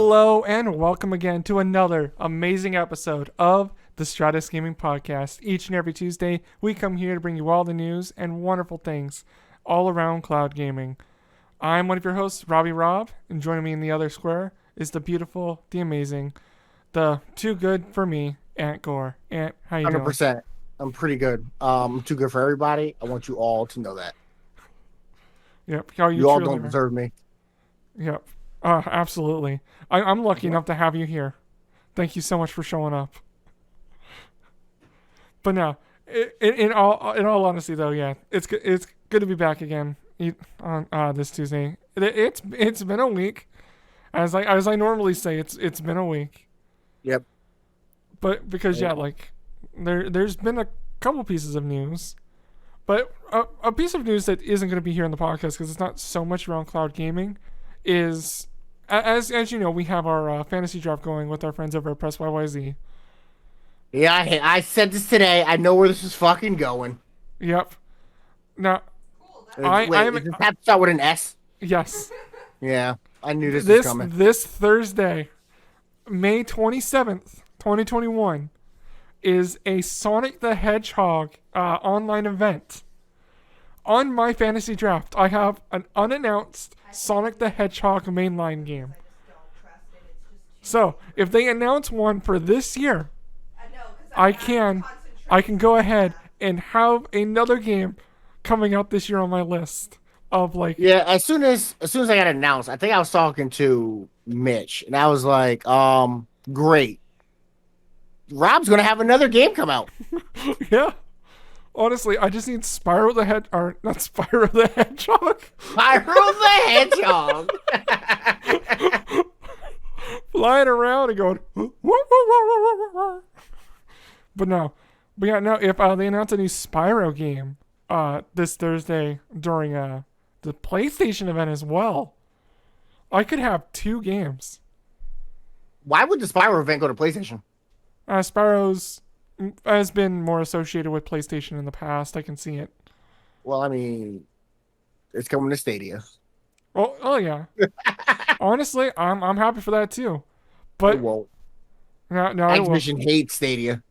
Hello and welcome again to another amazing episode of the Stratus Gaming Podcast. Each and every Tuesday, we come here to bring you all the news and wonderful things all around cloud gaming. I'm one of your hosts, Robbie Rob, and joining me in the other square is the beautiful, the amazing, the too good for me, Ant Gore. Ant, how you 100%. doing? I'm pretty good. I'm too good for everybody. I want you all to know that. Yep. You all don't deserve me. Yep. Absolutely. I'm lucky enough to have you here. Thank you so much for showing up. But no, in all honesty though, yeah, it's good to be back again on this Tuesday. It's been a week, as I normally say, it's been a week. Yep. But because there's been a couple pieces of news, but a piece of news that isn't going to be here on the podcast because it's not so much around cloud gaming is. As you know, we have our fantasy draft going with our friends over at Press YYZ. Yeah, I said this today. I know where this is fucking going. Yep. Now, is this have to start with an S? Yes. Yeah, I knew this was coming. This Thursday, May 27th, 2021, is a Sonic the Hedgehog online event. On my fantasy draft, I have an unannounced Sonic the Hedgehog mainline game. So, if they announce one for this year, I can go ahead and have another game coming out this year on my list of Yeah, as soon as I got announced, I think I was talking to Mitch, and I was like, great. Rob's gonna have another game come out. Yeah. Honestly, I just need Spyro the Hedgehog. Spyro the Hedgehog. Flying around and going. But if they announce a new Spyro game this Thursday during the PlayStation event as well, I could have two games. Why would the Spyro event go to PlayStation? Spyro's has been more associated with PlayStation in the past. I can see it. Well, I mean, it's coming to Stadia. Oh yeah. Honestly, I'm happy for that too. But it won't. No, Activision hates Stadia.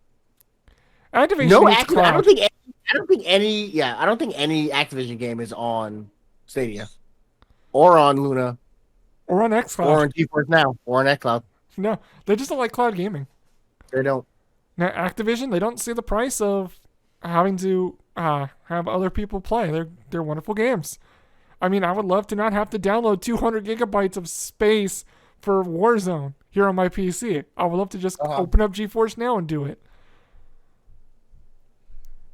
Activision hates cloud. I don't think any Activision game is on Stadia, or on Luna, or on xCloud, or on GeForce Now, or on xCloud. No, they just don't like cloud gaming. They don't. Now, Activision, they don't see the price of having to have other people play. They're wonderful games. I mean, I would love to not have to download 200 gigabytes of space for Warzone here on my PC. I would love to just open up GeForce Now and do it.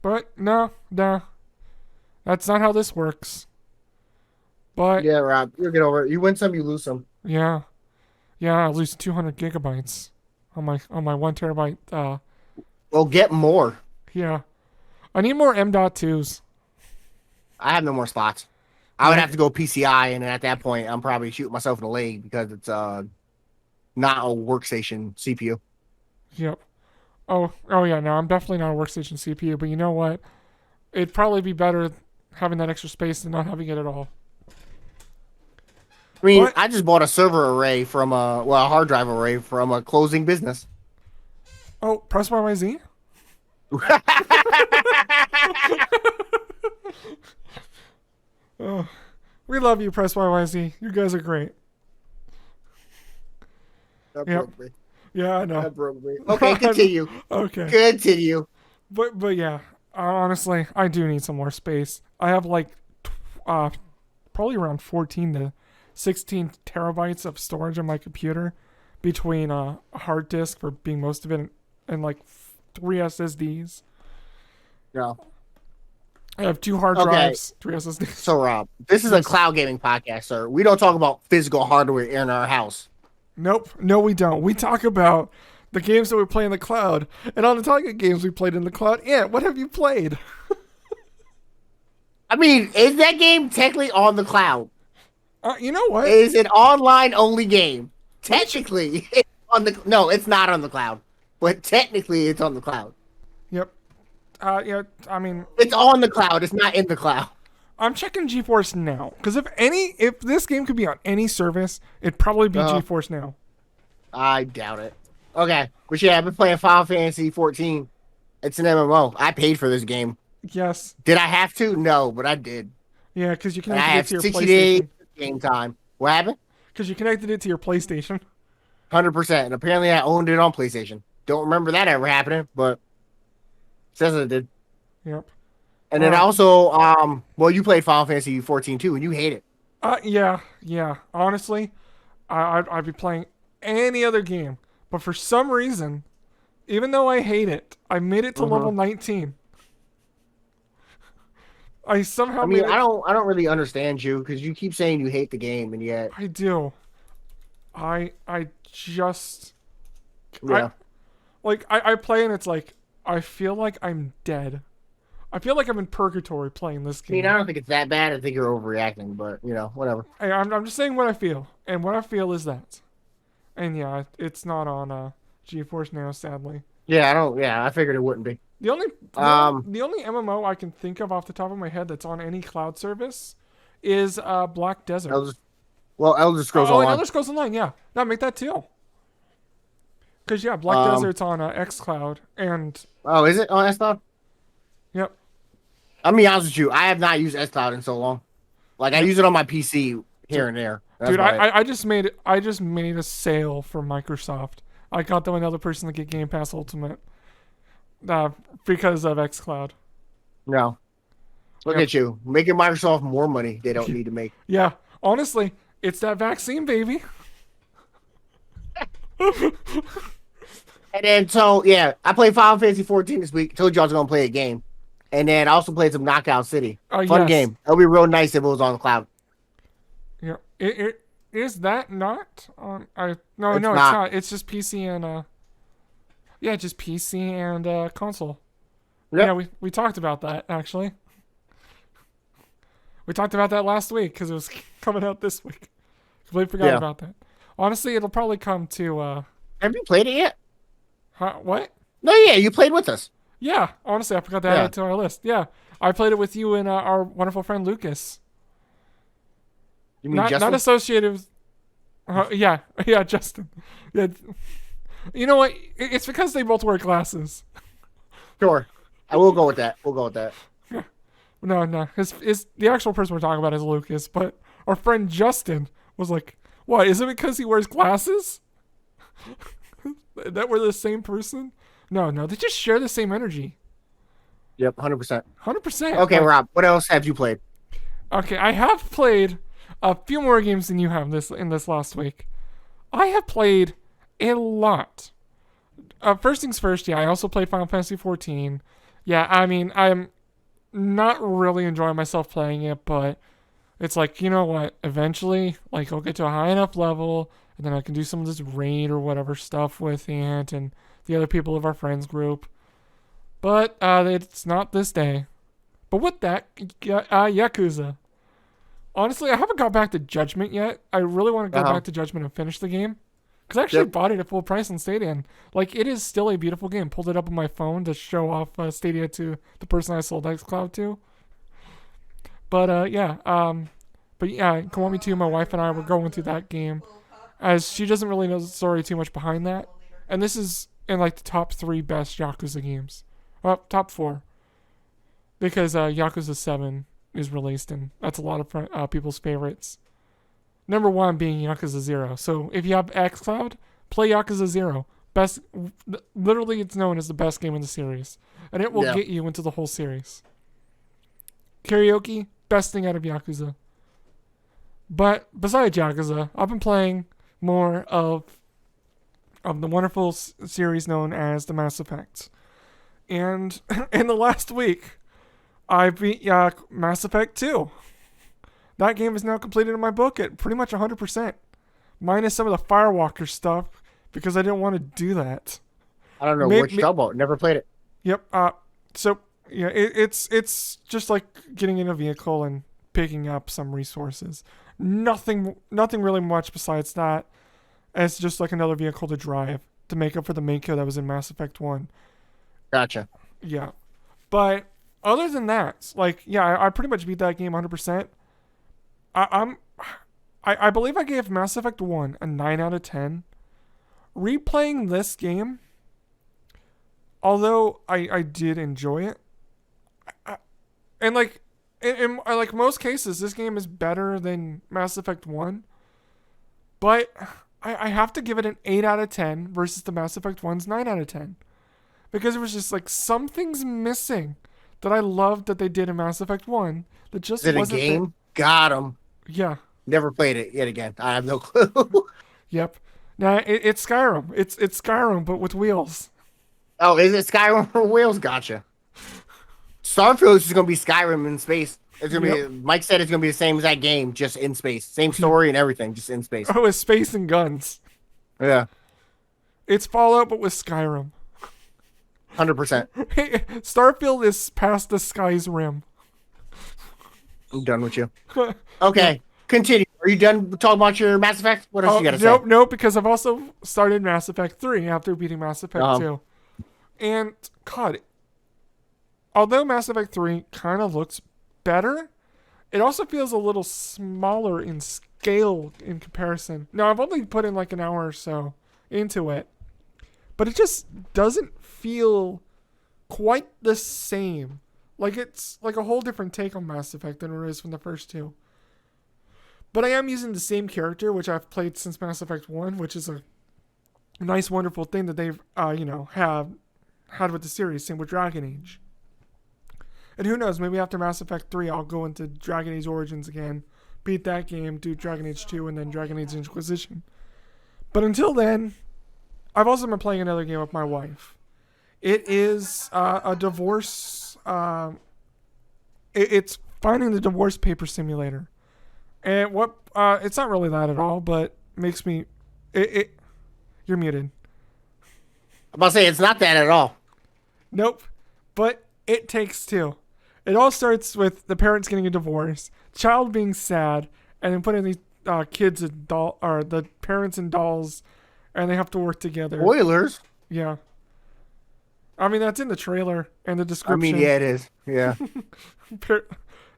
But no, that's not how this works. But yeah, Rob, you'll get over it. You win some, you lose some. Yeah, I lose 200 gigabytes on my 1 terabyte. Well, get more. Yeah. I need more M.2s. I have no more slots. I would have to go PCI, and at that point, I'm probably shooting myself in the leg because it's not a workstation CPU. Yep. Oh yeah, no, I'm definitely not a workstation CPU, but you know what? It'd probably be better having that extra space than not having it at all. I mean, I just bought a server array from a hard drive array from a closing business. Oh, Press YYZ? Oh, we love you, Press YYZ. You guys are great. That broke me. Yeah, I know. That broke me. Okay, continue. Okay. Continue. But yeah, honestly, I do need some more space. I have probably around 14 to 16 terabytes of storage on my computer between a hard disk for being most of it and 3 SSDs. Yeah. I have 2 hard drives, 3 SSDs. So, Rob, this is a cloud gaming podcast, sir. We don't talk about physical hardware in our house. Nope. No, we don't. We talk about the games that we play in the cloud. And on the topic of games we played in the cloud, what have you played? I mean, is that game technically on the cloud? You know what? It is an online-only game. Technically, it's on the... No, it's not on the cloud. But technically, it's on the cloud. Yep. Yeah, I mean... It's on the cloud. It's not in the cloud. I'm checking GeForce Now. Because if this game could be on any service, it'd probably be GeForce Now. I doubt it. Okay, but yeah, I've been playing Final Fantasy 14. It's an MMO. I paid for this game. Yes. Did I have to? No, but I did. Yeah, because you And I connected it have to your 60 days PlayStation. game time. What happened? Because you connected it to your PlayStation. 100%. And apparently I owned it on PlayStation. Don't remember that ever happening, but it says it did. Yep. And then also, well, you played Final Fantasy 14 too, and you hate it. Yeah. Honestly, I'd be playing any other game, but for some reason, even though I hate it, I made it to level 19. I somehow I mean, made it. I don't really understand you because you keep saying you hate the game, and yet, I do. I just yeah. I play and it's like I feel like I'm dead. I feel like I'm in purgatory playing this I mean, game. I don't think it's that bad. I think you're overreacting, but whatever. I'm just saying what I feel, and what I feel is that. And yeah, it's not on GeForce Now, sadly. Yeah, I don't. Yeah, I figured it wouldn't be. The only Um, the only MMO I can think of off the top of my head that's on any cloud service is Black Desert. Elder Scrolls Oh, and Online. Elder Scrolls Online, yeah. No, make that too. Because yeah, Black Desert's on XCloud, and Oh, is it on xCloud? yep. I'll be honest with you. I have not used xCloud in so long. Like I Yep. use it on my PC here and there. That's Dude, about it. I just made a sale for Microsoft. I got them another person to get Game Pass Ultimate because of XCloud. No, look Yep. at you making Microsoft more money. They don't need to make. Yeah, honestly, it's that vaccine, baby. And then so yeah, I played Final Fantasy 14 this week. Told you I was gonna play a game, and then I also played some Knockout City. Oh, Fun yes. game. It'll be real nice if it was on cloud. Yeah, it is that not on? No, It's no, it's not. not. It's just PC and yeah, just PC and console. Yep. Yeah, we talked about that actually. We talked about that last week because it was coming out this week. Completely forgot Yeah. about that. Honestly, it'll probably come to Have you played it yet? what? No, yeah, you played with us. Yeah, honestly, I forgot to add it to our list. Yeah, I played it with you and our wonderful friend Lucas. You mean Not Justin? associated with. Yeah, Justin. Yeah, you know what? It's because they both wear glasses. Sure. I will go with that. We'll go with that. No. His the actual person we're talking about is Lucas, but our friend Justin was like, "What? Is it because he wears glasses? That we're the same person?" No, they just share the same energy. Yep, 100%. 100%. Okay, Rob. What else have you played? Okay, I have played a few more games than you have in this last week. I have played a lot. First things first, yeah, I also played Final Fantasy 14. Yeah, I mean, I'm not really enjoying myself playing it, but it's like, you know what? Eventually, like, I'll get to a high enough level, and then I can do some of this raid or whatever stuff with Ant and the other people of our friends group. But it's not this day. But with that, Yakuza. Honestly, I haven't got back to Judgment yet. I really want to go back to Judgment and finish the game. Because I actually bought it at full price on Stadia. And, like, it is still a beautiful game. Pulled it up on my phone to show off Stadia to the person I sold xCloud to. But, yeah. Kiwami 2, my wife and I were going through that game. As she doesn't really know the story too much behind that. And this is in, like, the top 3 best Yakuza games. Well, top 4. Because Yakuza 7 is released, and that's a lot of people's favorites. Number 1 being Yakuza 0. So if you have xCloud, play Yakuza 0. Best, literally, it's known as the best game in the series, and it will get you into the whole series. Karaoke, best thing out of Yakuza. But besides Yakuza, I've been playing more of the wonderful series known as the Mass Effect. And in the last week, I beat Mass Effect 2. That game is now completed in my book at pretty much 100%. Minus some of the Firewalker stuff, because I didn't want to do that. I don't know which double. Never played it. Yep. So, yeah, it's just like getting in a vehicle and picking up some resources. Nothing really much besides that. It's just like another vehicle to drive to make up for the main kill that was in Mass Effect 1. Gotcha. Yeah. But other than that, like, yeah, I pretty much beat that game 100%. I believe I gave Mass Effect 1 a 9 out of 10. replaying this game, although I did enjoy it, and like in like most cases, this game is better than Mass Effect 1, but I have to give it an 8 out of 10 versus the Mass Effect 1's 9 out of 10. Because it was just like something's missing that I loved that they did in Mass Effect 1 that just Is it wasn't a game? Got him. Yeah. Never played it yet again. I have no clue. Yep. Now it's Skyrim. It's Skyrim but with wheels. Oh, is it Skyrim for wheels? Gotcha. Starfield is just gonna be Skyrim in space. It's gonna be. Mike said it's gonna be the same as that game, just in space. Same story and everything, just in space. Oh, with space and guns. Yeah. It's Fallout but with Skyrim. 100%. Starfield is past the sky's rim. I'm done with you. Okay, continue. Are you done talking about your Mass Effect? What else you gotta say? Nope, because I've also started Mass Effect 3 after beating Mass Effect 2. And, God, although Mass Effect 3 kind of looks better, it also feels a little smaller in scale in comparison. Now, I've only put in like an hour or so into it, but it just doesn't feel quite the same. Like it's like a whole different take on Mass Effect than it is from the first two. But I am using the same character, which I've played since Mass Effect 1, which is a nice, wonderful thing that they've, have had with the series. Same with Dragon Age. And who knows, maybe after Mass Effect 3, I'll go into Dragon Age Origins again, beat that game, do Dragon Age 2, and then Dragon Age Inquisition. But until then, I've also been playing another game with my wife. It is a divorce. It's finding the divorce paper simulator, and what? It's not really that at all, but makes me. You're muted. I'm about to say it's not that at all. Nope, but it takes two. It all starts with the parents getting a divorce, child being sad, and then putting these kids in the parents in dolls, and they have to work together. Spoilers. Yeah. I mean, that's in the trailer and the description. I mean, yeah, it is. Yeah.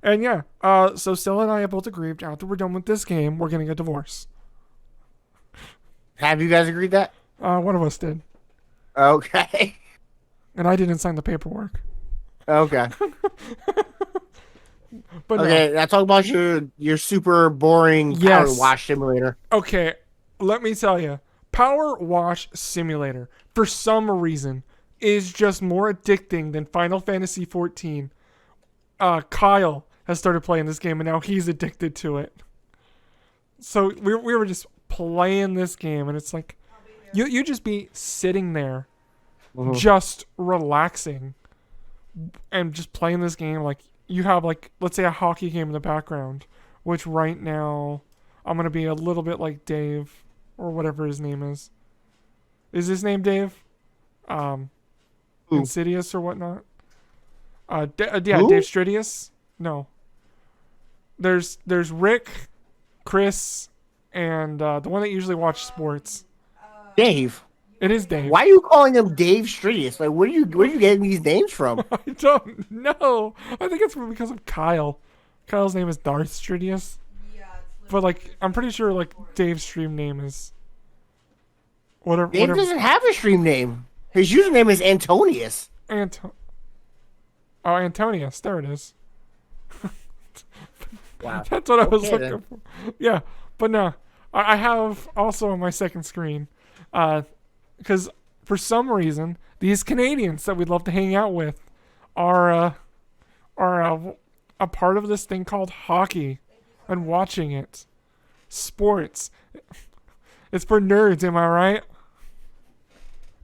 And yeah, so Stella and I have both agreed after we're done with this game, we're getting a divorce. Have you guys agreed that? One of us did. Okay. And I didn't sign the paperwork. Okay. But okay, no. now talk about your super boring power wash simulator. Okay, let me tell you. Power Wash Simulator, for some reason, is just more addicting than Final Fantasy XIV. Kyle has started playing this game, and now he's addicted to it. So we were just playing this game, and it's like, you just be sitting there, just relaxing, and just playing this game. Like, you have, like, let's say a hockey game in the background, which right now, I'm going to be a little bit like Dave, or whatever his name is. Is his name Dave? Insidious or whatnot? Dave Stratus? No. There's Rick, Chris, and the one that usually watches sports. Dave. It is Dave. Why are you calling him Dave Stratus? Like, where are you getting these names from? I don't know. I think it's because of Kyle. Kyle's name is Darth Stratus. But, like, I'm pretty sure, like, Dave's stream name is... Dave doesn't have a stream name. His username is Antonius. Antonius. There it is. Wow. That's what I was looking for. Yeah. But no. I have also on my second screen... because for some reason, these Canadians that we'd love to hang out with are a part of this thing called hockey and watching it. Sports. It's for nerds, am I right?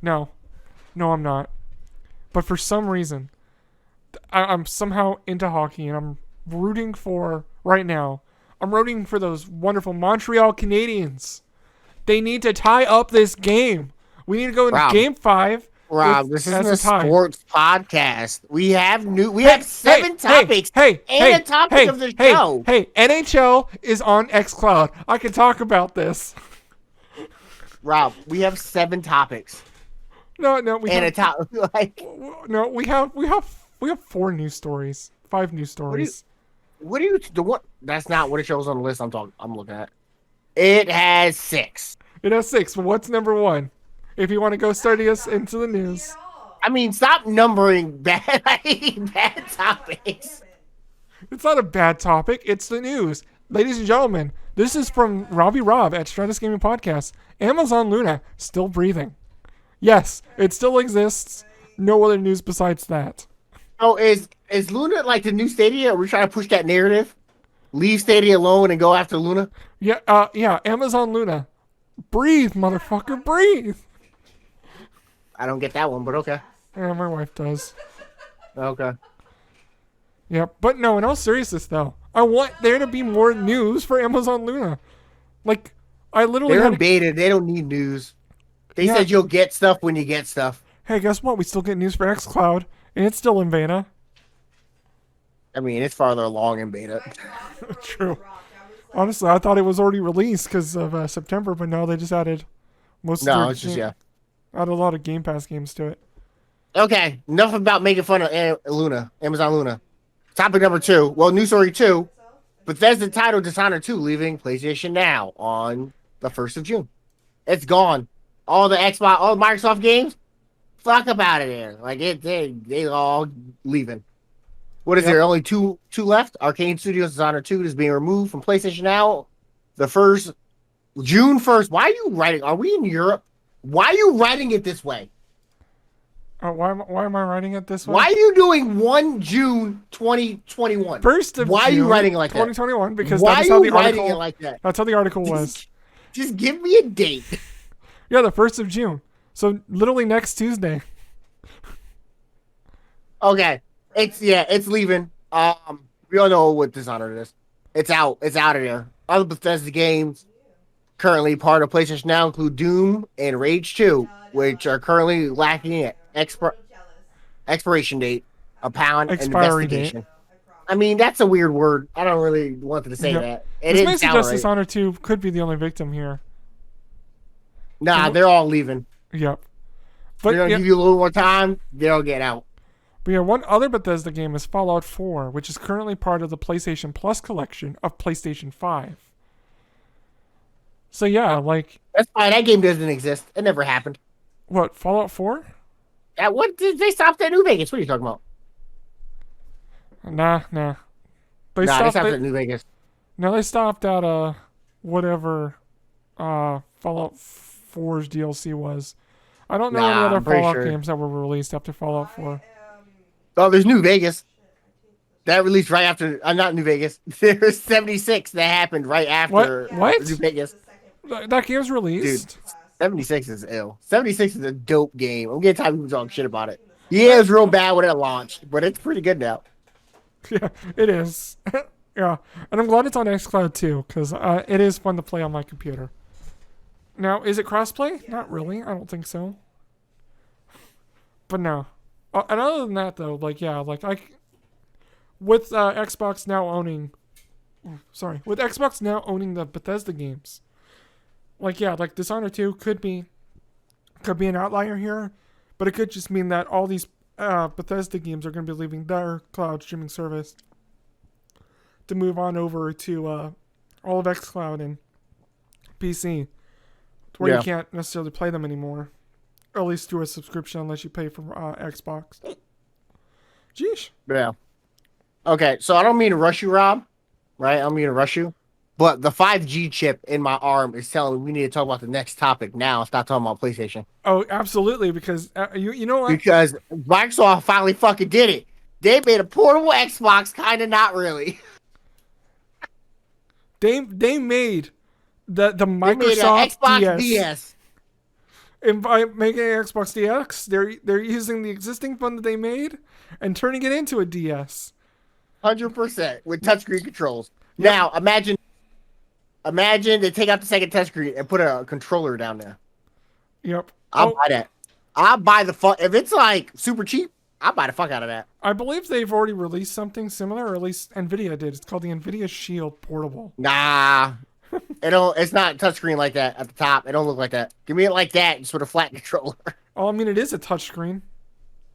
No, I'm not. But for some reason, I'm somehow into hockey, and I'm rooting for, right now, I'm rooting for those wonderful Montreal Canadiens. They need to tie up this game. We need to go into Game 5. Rob, this isn't a sports podcast. We have seven topics and a topic of the show. Hey, NHL is on xCloud. I can talk about this. Rob, we have 7 topics. No, we and have, a top. No, we have 4 news stories, 5 news stories. That's not what it shows on the list. I'm looking at. It has 6. It has 6. But what's number 1? if you want to go starting us into the news. I mean, stop numbering bad bad topics. It's not a bad topic. It's the news. Ladies and gentlemen, this is from Robbie Rob at Stratus Gaming Podcast. Amazon Luna still breathing. Yes, it still exists. No other news besides that. Oh, is Luna like the new Stadia? Are we trying to push that narrative? Leave Stadia alone and go after Luna? Yeah, Amazon Luna. Breathe, motherfucker, breathe. I don't get that one, but okay. Yeah, my wife does. Okay. Yeah, but no, in all seriousness though, I want there to be more news for Amazon Luna. Like, I literally They're had in beta. They don't need news. They Yeah. said you'll get stuff when you get stuff. Hey, guess what? We still get news for xCloud, and it's still in beta. I mean, it's farther along in beta. True. Honestly, I thought it was already released because of September, but no, they just added most of No, their it's just, yeah. added a lot of Game Pass games to it. Okay, enough about making fun of Luna, Amazon Luna. Topic number 2. Well, news story 2. Bethesda title Dishonored 2 leaving PlayStation Now on the 1st of June. It's gone. All the Xbox, all the Microsoft games, fuck about it there. Like, they all leaving. What is there? Only two left? Arcane Studios Dishonored 2 is being removed from PlayStation Now. The first, June 1st. Why are you writing? Are we in Europe? Why are you writing it this way? Why am I writing it this way? Why are you doing 1 June 2021? First of Why June, are you writing it like that? 2021, because Why that's are how you the writing article. it like that? That's how the article was. Just give me a date. Yeah, the 1st of June. So literally next Tuesday. Okay, it's leaving. We all know what Dishonored is. It's out. It's out of there. Other Bethesda games currently part of PlayStation Now include Doom and Rage 2, which are currently lacking an expiration date, a pound, and Expiry investigation. I mean, that's a weird word. I don't really want to say that. It This didn't may sound suggest right. Dishonored 2 could be the only victim here. Nah, they're all leaving. Yep. They're gonna give you a little more time. They'll get out. But yeah, one other Bethesda game is Fallout 4, which is currently part of the PlayStation Plus collection of PlayStation 5. So yeah, like, That's fine. That game doesn't exist. It never happened. what, Fallout 4? What did they stop that New Vegas? What are you talking about? Nah. They They stopped stopped it. at New Vegas. No, they stopped at whatever Fallout 4's DLC was. I don't know any Nah, other I'm pretty Fallout sure. games that were released after Fallout 4. Oh, there's New Vegas. That released right after. Not New Vegas. There's 76 that happened right after What? New Vegas. That game's released? 76 is ill. 76 is a dope game. I'm getting tired of people talking shit about it. Yeah, it was real bad when it launched, but it's pretty good now. Yeah, it is. Yeah, and I'm glad it's on xCloud too, because it is fun to play on my computer. Now, is it crossplay? Not really. I don't think so. But no. And other than that, though, like, yeah, like, with Xbox now owning... with Xbox now owning the Bethesda games, like, yeah, like, Dishonored 2 could be an outlier here, but it could just mean that all these Bethesda games are going to be leaving their cloud streaming service to move on over to all of xCloud and PC, to where you can't necessarily play them anymore, or at least through a subscription unless you pay for Xbox. Jeesh. Yeah. Okay, so I don't mean to rush you, Rob. Right? I don't mean to rush you. But the 5G chip in my arm is telling me we need to talk about the next topic now. Stop talking about PlayStation. Oh, absolutely, because you know what? Because Microsoft finally fucking did it. They made a portable Xbox, kind of not really. They made the They made an Microsoft Xbox DS. DS. And by making an Xbox DX, they're using the existing phone that they made and turning it into a DS. 100% with touchscreen controls. Now, imagine they take out the second touchscreen and put a controller down there. Yep. I'll buy that. I'll buy the fuck. If it's like super cheap, I'll buy the fuck out of that. I believe they've already released something similar, or at least Nvidia did. It's called the Nvidia Shield Portable. Nah. It's not touchscreen like that at the top. It don't look like that. Give me it like that, just with a flat controller. Oh, I mean, it is a touchscreen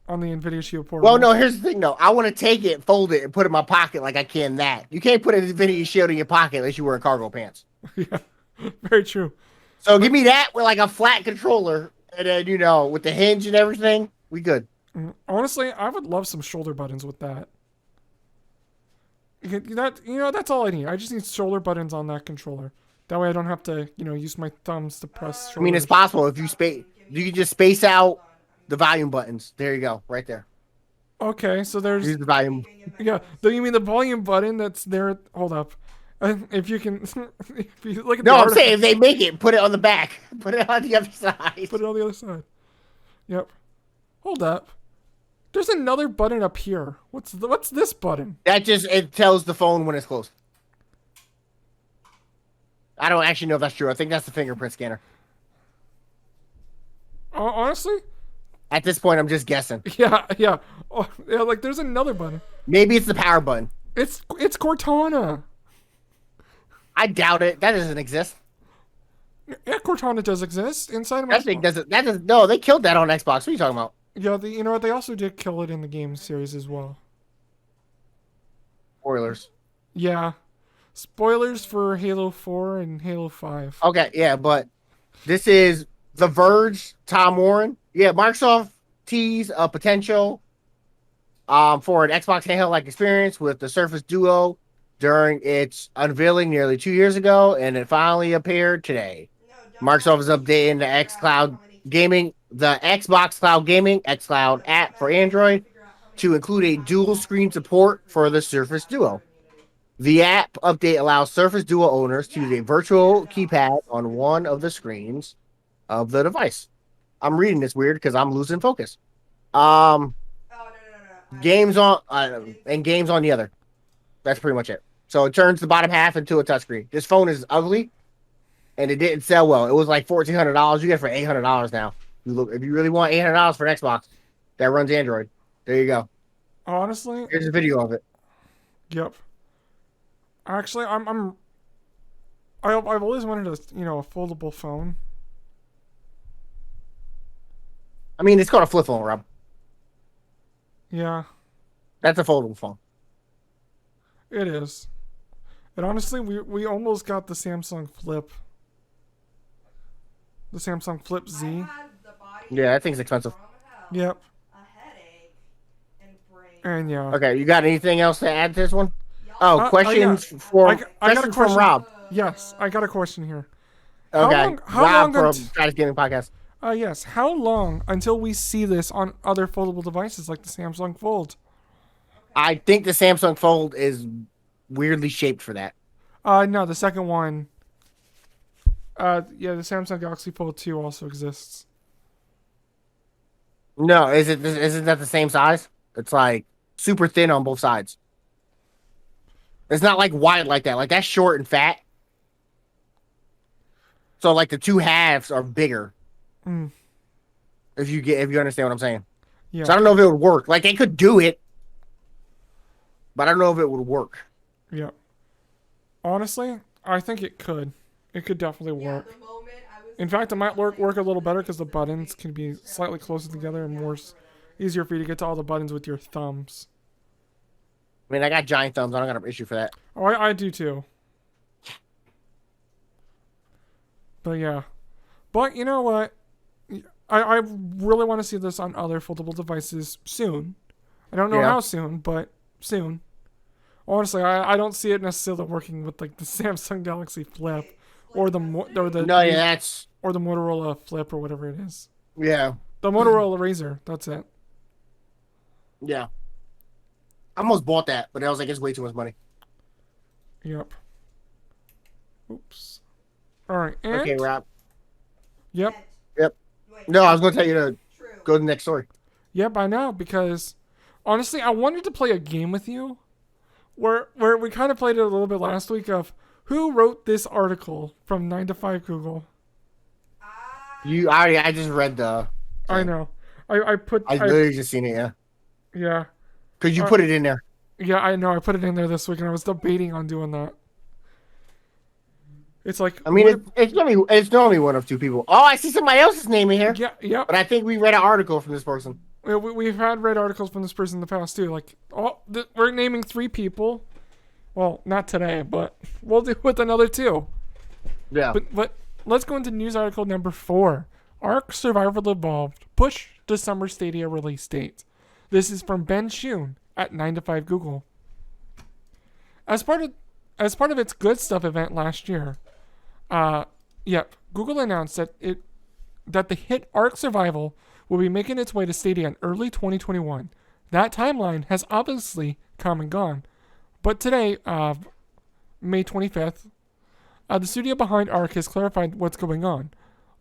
on the Nvidia Shield Portable. Well, no, here's the thing, though. I want to take it, fold it, and put it in my pocket like I can that. You can't put an Nvidia Shield in your pocket unless you're wearing cargo pants. Yeah, very true. So give me that with like a flat controller And then, you know, with the hinge and everything, we good. Honestly, I would love some shoulder buttons with that. That's all I need. I just need shoulder buttons on that controller. That way I don't have to, use my thumbs to press shoulders. I mean, it's possible if you can just space out the volume buttons. There you go, right there. Okay, so there's... Use the volume. Yeah, do you mean the volume button that's there? Hold up. If you can... if you look at I'm saying if they make it, put it on the back. Put it on the other side. Put it on the other side. Yep. Hold up. There's another button up here. What's this button? It tells the phone when it's closed. I don't actually know if that's true. I think that's the fingerprint scanner. Honestly? At this point, I'm just guessing. Yeah. Oh, yeah, like there's another button. Maybe it's the power button. It's Cortana. I doubt it. That doesn't exist. Yeah, Cortana does exist inside of my... That thing doesn't. That doesn't. No, they killed that on Xbox. What are you talking about? Yeah, you know what? They also did kill it in the game series as well. Spoilers. Yeah. Spoilers for Halo 4 and Halo 5. Okay, yeah, but this is The Verge, Tom Warren. Yeah, Microsoft teased a potential for an Xbox handheld-like experience with the Surface Duo during its unveiling nearly 2 years ago, and it finally appeared today. Microsoft is updating the Xbox Cloud Gaming xCloud app for Android to include a dual screen support for the Surface Duo. The app update allows Surface Duo owners to use a virtual keypad on one of the screens of the device. I'm reading this weird because I'm losing focus. Games on and games on the other. That's pretty much it. So it turns the bottom half into a touchscreen. This phone is ugly, and it didn't sell well. It was like $1,400. You get it for $800 now. If you really want $800 for an Xbox that runs Android, there you go. Honestly, here's a video of it. Yep. Actually, I've always wanted a foldable phone. I mean, it's called a flip phone, Rob. Yeah. That's a foldable phone. It is. And honestly, we almost got the Samsung Flip. The Samsung Flip Z. Yeah, that thing's expensive. Yep. And yeah. Okay, you got anything else to add to this one? Oh, questions from Rob. Yes, I got a question here. Okay, Rob from Stratus Gaming Podcast. Yes. How long until we see this on other foldable devices like the Samsung Fold? I think the Samsung Fold is weirdly shaped for that. No, the second one. The Samsung Galaxy Fold 2 also exists. No, isn't that the same size? It's like super thin on both sides. It's not like wide like that. Like that's short and fat. So like the two halves are bigger. Mm. If you understand what I'm saying. Yeah. So I don't know if it would work. Like they could do it, but I don't know if it would work. Yeah. Honestly, I think it could. It could definitely work. In fact, it might work a little better because the buttons can be slightly closer together and easier for you to get to all the buttons with your thumbs. I mean, I got giant thumbs. I don't got an issue for that. Oh, I do too. But yeah. But you know what? I really want to see this on other foldable devices soon. I don't know how soon, but soon. Honestly, I don't see it necessarily working with like the Samsung Galaxy Flip or the Motorola Flip or whatever it is. Yeah. The Motorola Razr. That's it. Yeah. I almost bought that, but I was like, it's way too much money. Yep. Oops. All right. And okay, Rob. Yep. No, I was going to tell you to go to the next story. Yep, I know, because honestly, I wanted to play a game with you where we kind of played it a little bit last week of who wrote this article from 9 to 5 Google. I just read the... I know. I literally just seen it, yeah. Yeah. Because you put it in there. Yeah, I know. I put it in there this week, and I was debating on doing that. It's like... I mean, it's normally one of two people. Oh, I see somebody else's name in here. Yeah. But I think we read an article from this person. We've had read articles from this person in the past, too. Like, we're naming 3 people. Well, not today, but we'll do with another 2. Yeah. But let's go into news article number 4. Ark Survival Evolved push to summer Stadia release date. This is from Ben Shun at 9to5 Google. As part of its Good Stuff event last year, Google announced that the hit Ark Survival will be making its way to Stadia in early 2021. That timeline has obviously come and gone, but today, May 25th, the studio behind Ark has clarified what's going on.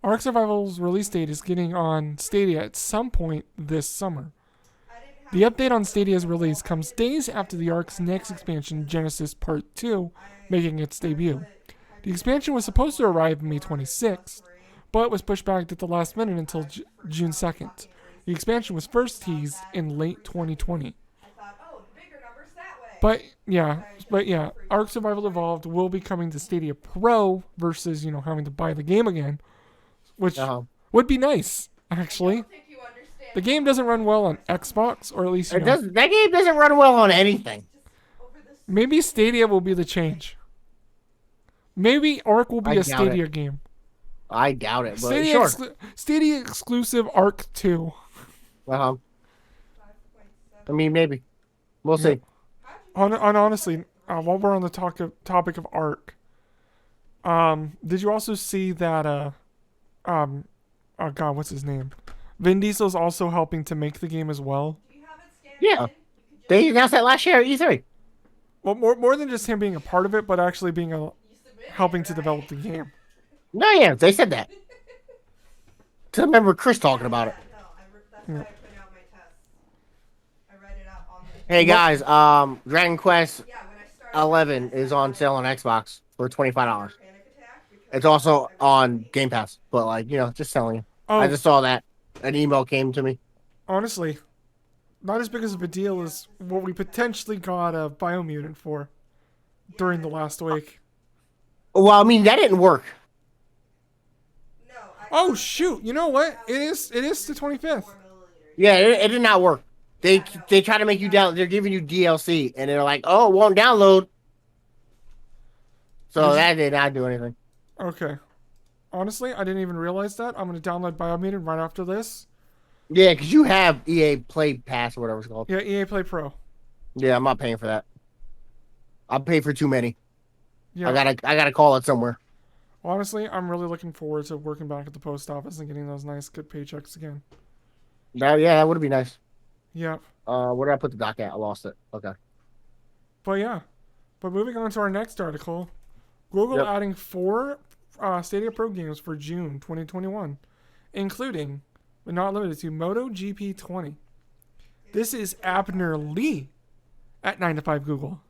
Ark Survival's release date is getting on Stadia at some point this summer. The update on Stadia's release comes days after the Ark's next expansion, Genesis Part 2, making its debut. The expansion was supposed to arrive May 26th, but was pushed back at the last minute until June 2nd. The expansion was first teased in late 2020. But Ark Survival Evolved will be coming to Stadia Pro versus, having to buy the game again, which would be nice, actually. The game doesn't run well on Xbox, or at least that game doesn't run well on anything. Maybe Stadia will be the change. Maybe Ark will be a Stadia game. I doubt it, but Stadia exclusive Ark 2. I mean, maybe. We'll see. Honestly, while we're on the topic of Ark, did you also see that? Oh God, what's his name? Vin Diesel's also helping to make the game as well. Yeah, they announced that last year at E3. Well, more than just him being a part of it, but actually being helping to develop the game. No, yeah, they said that. I remember Chris talking about it. Hey guys, Dragon Quest 11 is on sale on Xbox for $25. It's also on Game Pass, but just selling it. Oh. I just saw that. An email came to me. Honestly, not as big as of a deal as what we potentially got a Biomutant for during the last week. Well, I mean, that didn't work. Oh shoot! You know what? It is the 25th. Yeah, it did not work. They try to make you down. They're giving you DLC, and they're like, "Oh, it won't download." So that did not do anything. Okay. Honestly, I didn't even realize that. I'm going to download Biomutant right after this. Yeah, because you have EA Play Pass or whatever it's called. Yeah, EA Play Pro. Yeah, I'm not paying for that. I'll pay for too many. Yeah. I gotta call it somewhere. Honestly, I'm really looking forward to working back at the post office and getting those nice, good paychecks again. Yeah, that would be nice. Yep. Where did I put the doc at? I lost it. Okay. But moving on to our next article, Google adding 4 Stadia Pro games for June 2021, including, but not limited to, MotoGP 20. This is Abner Lee at 9to5 Google.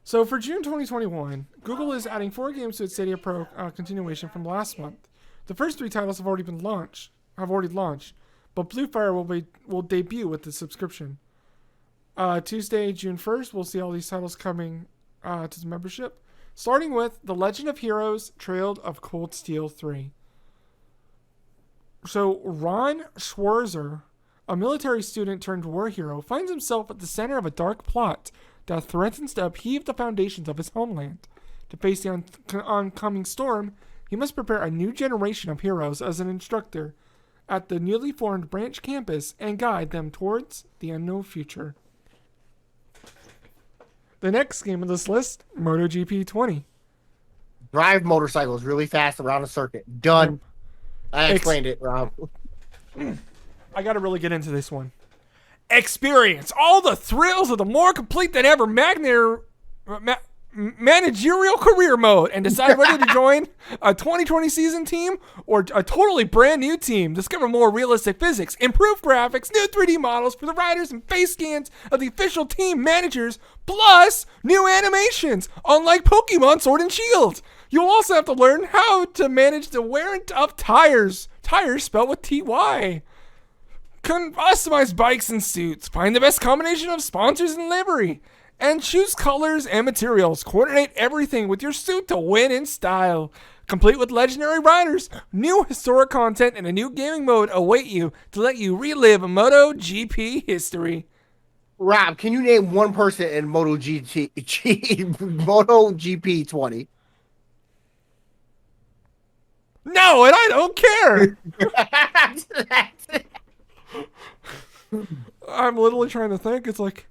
So for June 2021, Google is adding 4 games to its Stadia Pro continuation from last month. The first 3 titles have already launched, but Blue Fire will debut with the subscription. Tuesday, June 1st, we'll see all these titles coming to the membership, starting with The Legend of Heroes: Trail of Cold Steel 3. So Ron Schwarzer, a military student turned war hero, finds himself at the center of a dark plot that threatens to upheave the foundations of his homeland. To face the oncoming storm, he must prepare a new generation of heroes as an instructor at the newly formed branch campus and guide them towards the unknown future. The next game on this list, MotoGP 20. Drive motorcycles really fast around a circuit. Done. I explained it, Rob. I got to really get into this one. Experience all the thrills of the more complete than ever managerial career mode and decide whether to join a 2020 season team or a totally brand new team. Discover more realistic physics, improved graphics, new 3D models for the riders, and face scans of the official team managers, plus new animations, unlike Pokemon Sword and Shield. You'll also have to learn how to manage the wear of tires spelled with TY. Customize bikes and suits, find the best combination of sponsors and livery, and choose colors and materials. Coordinate everything with your suit to win in style. Complete with legendary riders, new historic content, and a new gaming mode await you to let you relive MotoGP history. Rob, can you name one person in MotoGP 20? No, and I don't care. I'm literally trying to think. It's like,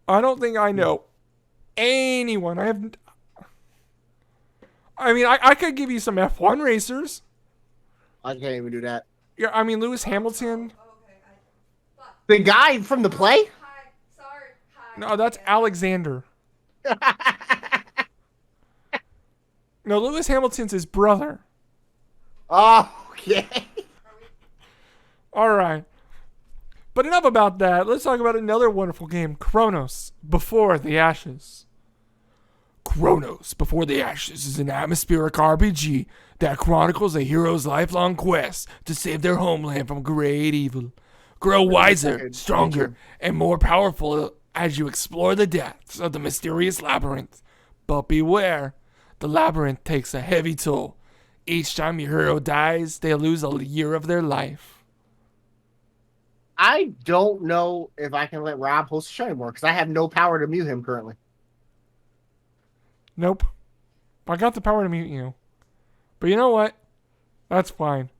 I don't think I know anyone. I could give you some F1 racers. I can't even do that. Yeah, I mean, Lewis Hamilton. The guy from the play? No, that's Alexander. No, Lewis Hamilton's his brother. Oh, okay. All right. But enough about that. Let's talk about another wonderful game, Chronos Before the Ashes. Chronos Before the Ashes is an atmospheric RPG that chronicles a hero's lifelong quest to save their homeland from great evil. Grow wiser, stronger, and more powerful as you explore the depths of the mysterious labyrinth. But beware, the labyrinth takes a heavy toll. Each time your hero dies, they lose a year of their life. I don't know if I can let Rob host the show anymore because I have no power to mute him currently. Nope. I got the power to mute you. But you know what? That's fine.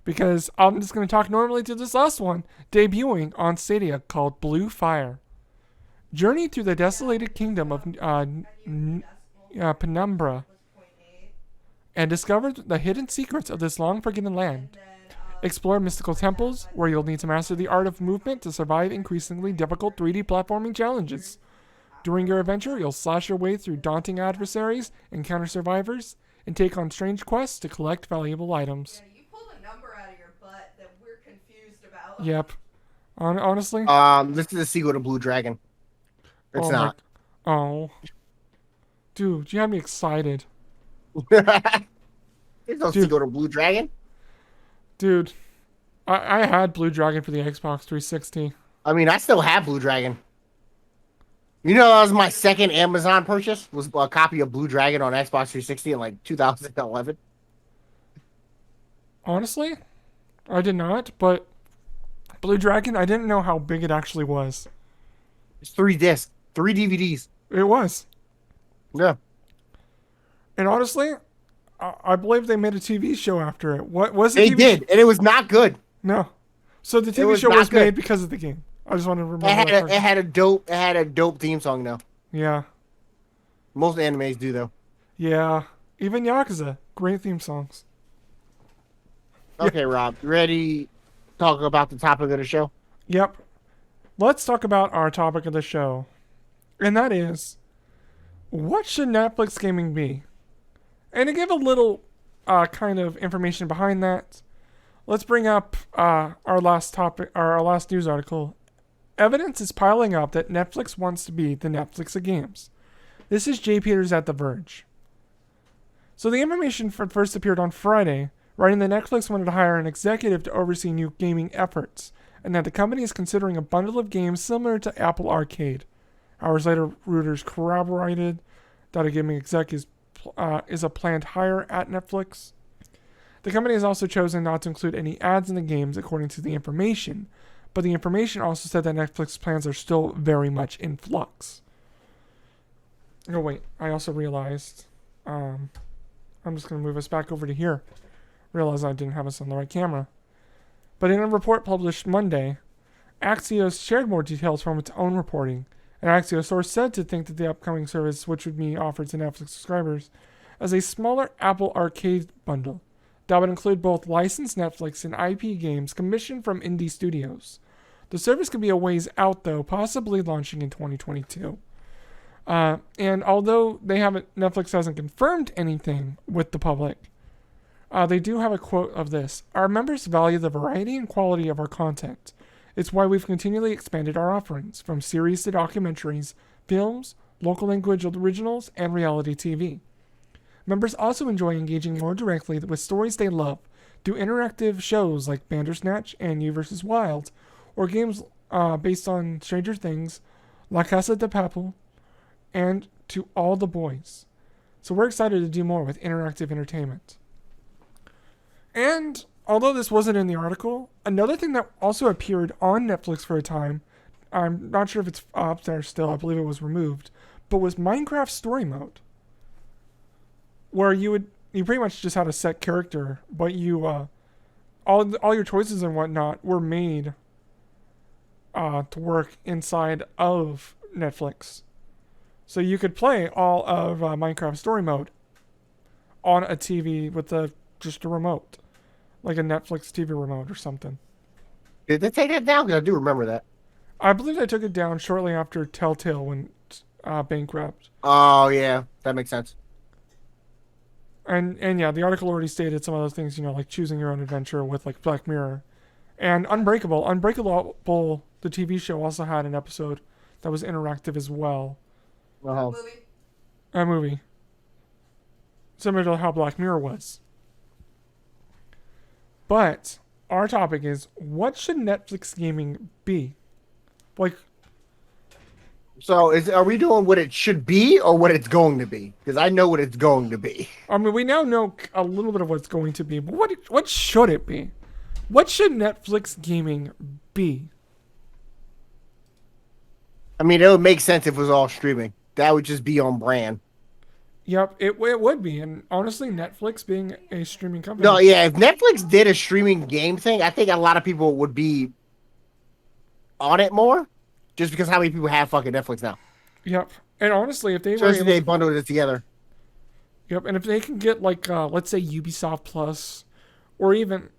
Because I'm just going to talk normally to this last one, debuting on Stadia, called Blue Fire. Journey through the desolated kingdom of Penumbra and discover the hidden secrets of this long-forgotten land. Explore mystical temples, where you'll need to master the art of movement to survive increasingly difficult 3D platforming challenges. During your adventure, you'll slash your way through daunting adversaries, encounter survivors, and take on strange quests to collect valuable items. Yeah, you pulled a number out of your butt that we're confused about. Yep. Honestly? This is a sequel to Blue Dragon. It's Oh not. Oh. Dude, you had me excited. There's no Dude. sequel to Blue Dragon. Dude, I had Blue Dragon for the Xbox 360. I mean, I still have Blue Dragon. You know, that was my second Amazon purchase, was a copy of Blue Dragon on Xbox 360 in like 2011. Honestly, I did not, but Blue Dragon, I didn't know how big it actually was. It's 3 discs, 3 DVDs. It was. Yeah. And honestly, I believe they made a TV show after it. What was it? They did, and it was not good. No. So the TV was show not was good. made because of the game. I just want to remember. It had a dope theme song though. Yeah. Most animes do though. Yeah. Even Yakuza. Great theme songs. Okay, Rob, you ready to talk about the topic of the show? Yep. Let's talk about our topic of the show. And that is, what should Netflix gaming be? And to give a little kind of information behind that, let's bring up our last topic, our last news article. Evidence is piling up that Netflix wants to be the Netflix of games. This is Jay Peters at The Verge. So the information first appeared on Friday, writing that Netflix wanted to hire an executive to oversee new gaming efforts, and that the company is considering a bundle of games similar to Apple Arcade. Hours later, Reuters corroborated that a gaming exec is a planned hire at Netflix. The company has also chosen not to include any ads in the games, according to the information, but the information also said that Netflix plans are still very much in flux. Oh wait, I also realized, I'm just going to move us back over to here. Realized I didn't have us on the right camera. But in a report published Monday, Axios shared more details from its own reporting. An Axios source said to think that the upcoming service, which would be offered to Netflix subscribers, as a smaller Apple Arcade bundle that would include both licensed Netflix and IP games commissioned from indie studios. The service could be a ways out, though, possibly launching in 2022. And although Netflix hasn't confirmed anything with the public, they do have a quote of this: "Our members value the variety and quality of our content. It's why we've continually expanded our offerings, from series to documentaries, films, local language originals, and reality TV. Members also enjoy engaging more directly with stories they love through interactive shows like Bandersnatch and You vs. Wild, or games based on Stranger Things, La Casa de Papel, and To All the Boys. So we're excited to do more with interactive entertainment." And although this wasn't in the article, another thing that also appeared on Netflix for a time, I'm not sure if it's up there still, I believe it was removed, but was Minecraft Story Mode, where you would you pretty much just had a set character, but you all your choices and whatnot were made to work inside of Netflix. So you could play all of Minecraft Story Mode on a TV with just a remote, like a Netflix TV remote or something. Did they take that down? 'Cause I do remember that. I believe they took it down shortly after Telltale went bankrupt. Oh yeah, that makes sense. And yeah, the article already stated some of those things, like choosing your own adventure with like Black Mirror. And Unbreakable, the TV show, also had an episode that was interactive as well. Uh-huh. Movie. A movie. Similar to how Black Mirror was. But our topic is, what should Netflix gaming be? Like, So are we doing what it should be or what it's going to be? Because I know what it's going to be. I mean, we now know a little bit of what it's going to be, but what should it be? What should Netflix gaming be? I mean, it would make sense if it was all streaming. That would just be on brand. Yep, it would be. And honestly, Netflix being a streaming company. No, yeah, if Netflix did a streaming game thing, I think a lot of people would be on it more. Just because how many people have fucking Netflix now? Yep. And honestly, if they were Especially if able, they bundled it together. Yep, and if they can get like let's say Ubisoft Plus, or even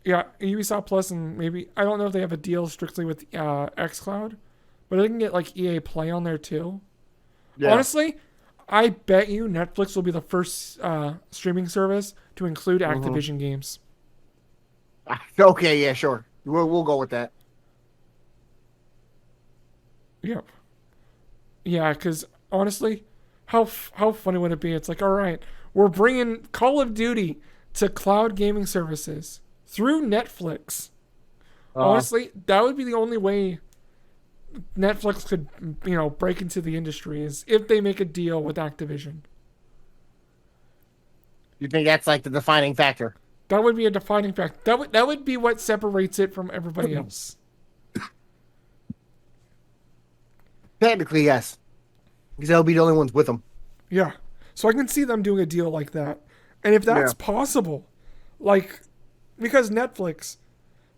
Ubisoft Plus, and maybe I don't know if they have a deal strictly with xCloud, but they can get like EA Play on there too. Yeah. Honestly, I bet you Netflix will be the first streaming service to include Activision games. Okay, yeah, sure. We'll go with that. Yep. Yeah, because honestly, how funny would it be? It's like, all right, we're bringing Call of Duty to cloud gaming services through Netflix. Honestly, that would be the only way Netflix could, break into the industry, is if they make a deal with Activision. You think that's like the defining factor? That would be a defining factor. That would be what separates it from everybody else. Technically, yes. Because they'll be the only ones with them. Yeah. So I can see them doing a deal like that. And if that's possible, like, because Netflix,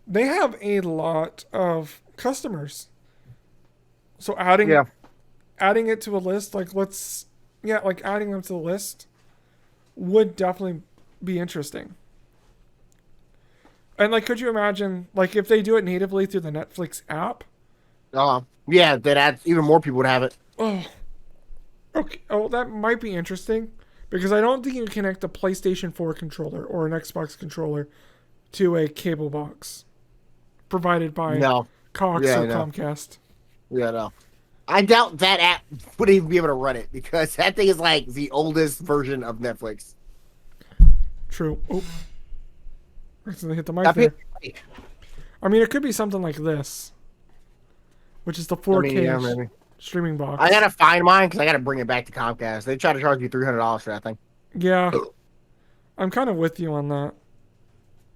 they have a lot of customers. So adding it to a list, like adding them to the list would definitely be interesting. And like, could you imagine, like, if they do it natively through the Netflix app? Yeah, that adds even more people would have it. Oh, okay. Oh, that might be interesting, because I don't think you can connect a PlayStation 4 controller or an Xbox controller to a cable box provided by Cox or Comcast. Yeah, no. I doubt that app would even be able to run it, because that thing is like the oldest version of Netflix. True. Oh, accidentally hit the mic there. I mean, it could be something like this, which is the 4K streaming box. I gotta find mine because I gotta bring it back to Comcast. They try to charge me $300 for that thing. Yeah, I'm kind of with you on that.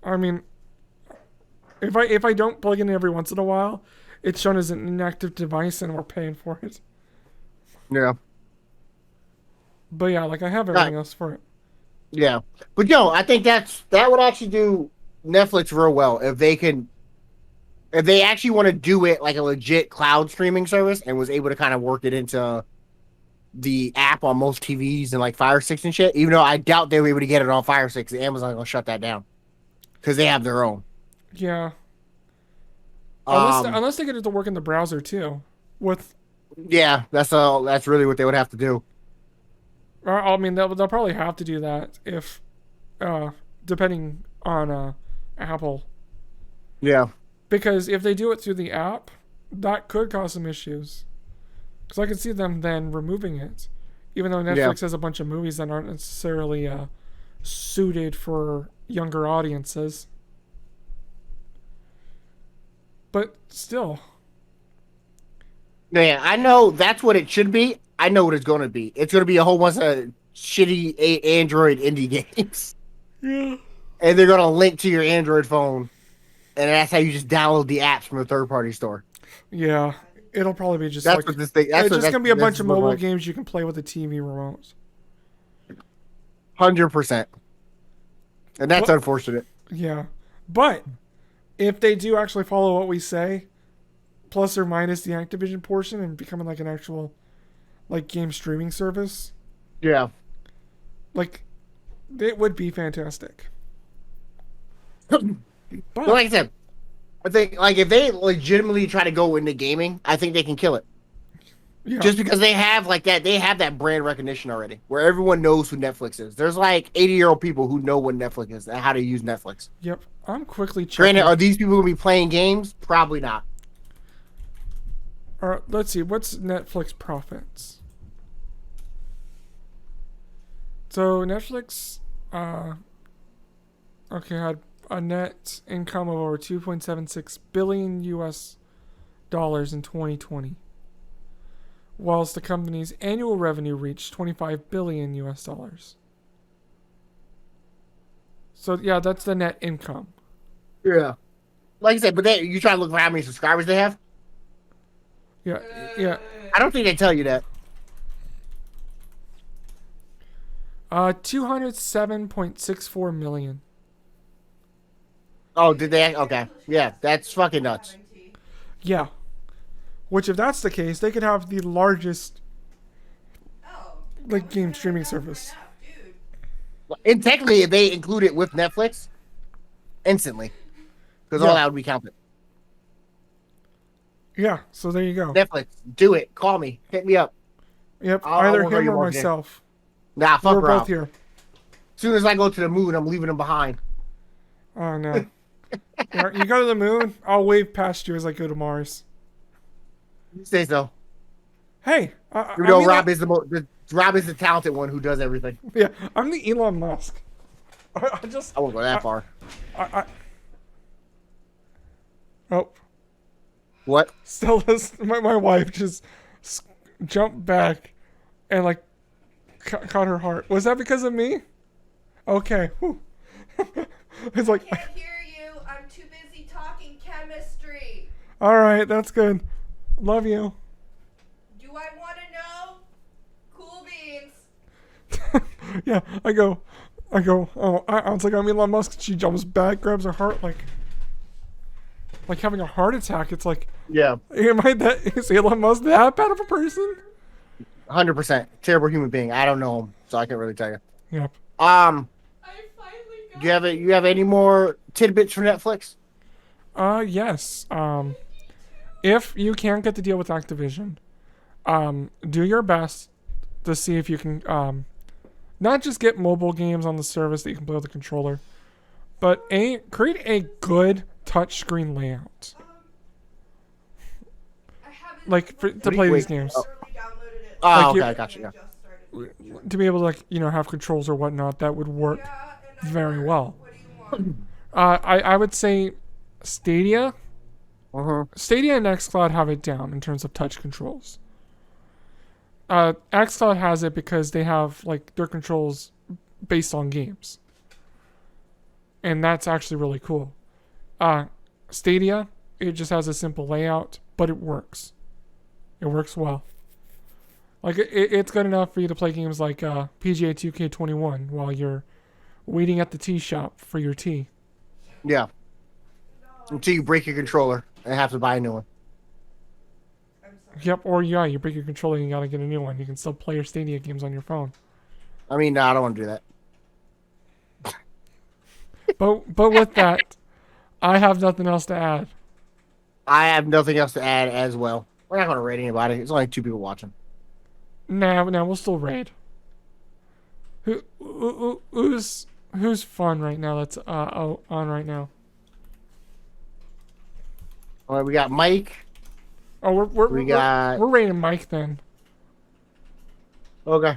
I mean, if I don't plug in every once in a while, it's shown as an inactive device and we're paying for it. Yeah. But yeah, like I have everything else for it. Yeah, but I think that would actually do Netflix real well if they actually want to do it like a legit cloud streaming service and was able to kind of work it into the app on most TVs and like Fire Sticks and shit. Even though I doubt they were able to get it on Fire Sticks, Amazon will shut that down because they have their own. Yeah. Unless they get it to work in the browser too. That's really what they would have to do. I mean, they'll probably have to do that if, depending on Apple. Yeah. Because if they do it through the app, that could cause some issues. Because I could see them then removing it, even though Netflix has a bunch of movies that aren't necessarily suited for younger audiences. But still. Yeah, I know that's what it should be. I know what it's going to be. It's going to be a whole bunch of shitty Android indie games. Yeah. And they're going to link to your Android phone. And that's how you just download the apps from a third-party store. Yeah. It'll probably be just what this thing... It's just going to be a bunch of mobile games you can play with a TV remote. 100%. And that's Well- unfortunate. Yeah. But if they do actually follow what we say, plus or minus the Activision portion and becoming like an actual like game streaming service, Yeah. like it would be fantastic. But But like I said, I think like if they legitimately try to go into gaming, I think they can kill it. yeah, Just because they have like that, they have that brand recognition already, where everyone knows who Netflix is. There's like 80-year-old people who know what Netflix is and how to use Netflix. yep. I'm quickly checking. Granted, are these people gonna be playing games? Probably not. Let's see, what's Netflix profits? So Netflix, had a net income of over 2.76 billion US dollars in 2020, whilst the company's annual revenue reached 25 billion US dollars. So yeah, that's the net income. Yeah. Like I said, but you try to look for how many subscribers they have. Yeah, yeah. I don't think they tell you that. 207.64 million. Oh, did they? Okay. Yeah, that's fucking nuts. Yeah. Which, if that's the case, they could have the largest Oh, like game streaming service. dude. And technically, if they include it with Netflix, instantly, because all Yeah. that would be counted. Yeah. So there you go. Netflix, do it. Call me. Hit me up. Yep. I Either won't know him you or working. myself. Nah, fuck We're her both out. here. As soon as I go to the moon, I'm leaving them behind. Oh no. Yeah, you go to the moon, I'll wave past you as I go to Mars. You say so. Hey, You know, Rob is Rob is the talented one who does everything. Yeah, I'm the Elon Musk. I just I won't go that far. oh, What? Stella's my wife just jumped back and like caught her heart. Was that because of me? Okay. Whew. It's like, Can't hear you. I'm too busy talking chemistry. all right, that's good. Love you. Do I want to know? Cool beans. Yeah, I go. Oh, I was like, I'm Elon Musk. She jumps back, grabs her heart, like having a heart attack. It's like, Yeah, is Elon Musk that bad of a person? 100%. Terrible human being. I don't know him, so I can't really tell you. Yep. I finally got Do you have any more tidbits for Netflix? Yes. If you can't get the deal with Activision, do your best to see if you can, not just get mobile games on the service that you can play with a controller, but create a good touchscreen layout. I haven't Like to play these wait, games. literally downloaded it. Oh, Like okay, you- I got you. Yeah. Just started. To be able to have controls or whatnot, that would work Yeah, and I very learned. well. What do you want? I would say Stadia Uh-huh. Stadia and xCloud have it down in terms of touch controls. xCloud has it because they have like their controls based on games, and that's actually really cool. Stadia, it just has a simple layout, but it works. It works well. Like it's good enough for you to play games like PGA 2K21 while you're waiting at the tea shop for your tea. Yeah. Until you break your controller and have to buy a new one. I'm sorry. Yep, or yeah, you break your controller and you gotta get a new one. You can still play your Stadia games on your phone. I mean, no, I don't want to do that. But with that, I have nothing else to add. I have nothing else to add as well. We're not going to rate anybody. It's only 2 people watching. Nah, we'll still raid. Who's fun right now? That's on right now. All right, we got Mike. Oh, We got- we're raiding Mike then. Okay.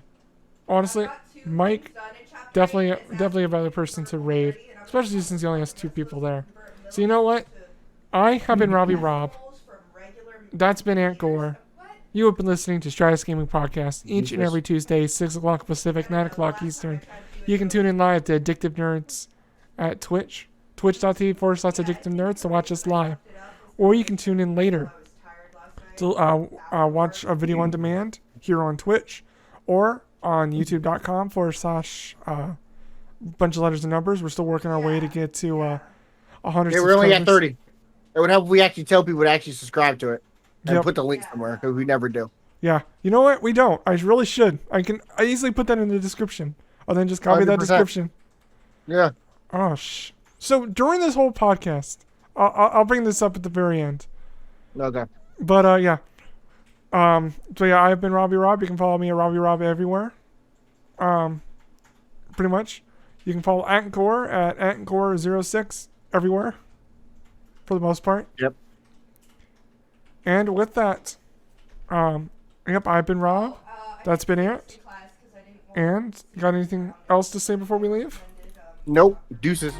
Honestly, I got 2 Mike things done in chapter definitely 8. It's definitely a actually better person to convert raid, 30, and I'm especially since he only has 2 people there. convert So you know what? to I have been Robbie Rob. decimals from regular That's been Ant Gore. What? You have been listening to Stratus Gaming Podcast each and Jesus. every Tuesday, 6 o'clock Pacific, 9 o'clock Eastern. You can tune in live to Addictive Nerds at Twitch, twitch.tv/Addictive Nerds to watch us live. Or you can tune in later I was tired last night. to watch a video on demand here on Twitch or on youtube.com/, bunch of letters and numbers. We're still working our way to get to 100 Yeah, we're only at subscribers. 30. It would help if we actually tell people to actually subscribe to it and Yep. put the link somewhere, because we never do. Yeah. You know what? We don't. I really should. I easily put that in the description. Or then just copy that 100%. description. Yeah. Oh, So during this whole podcast, I'll bring this up at the very end. Okay. But yeah. So yeah, I've been Robbie Rob. You can follow me at Robbie Rob everywhere. Pretty much. You can follow Antcore at Antcore06 everywhere. For the most part. Yep. And with that, yep, I've been Rob. That's been it. And you got anything else to say before we leave? Nope. Deuces.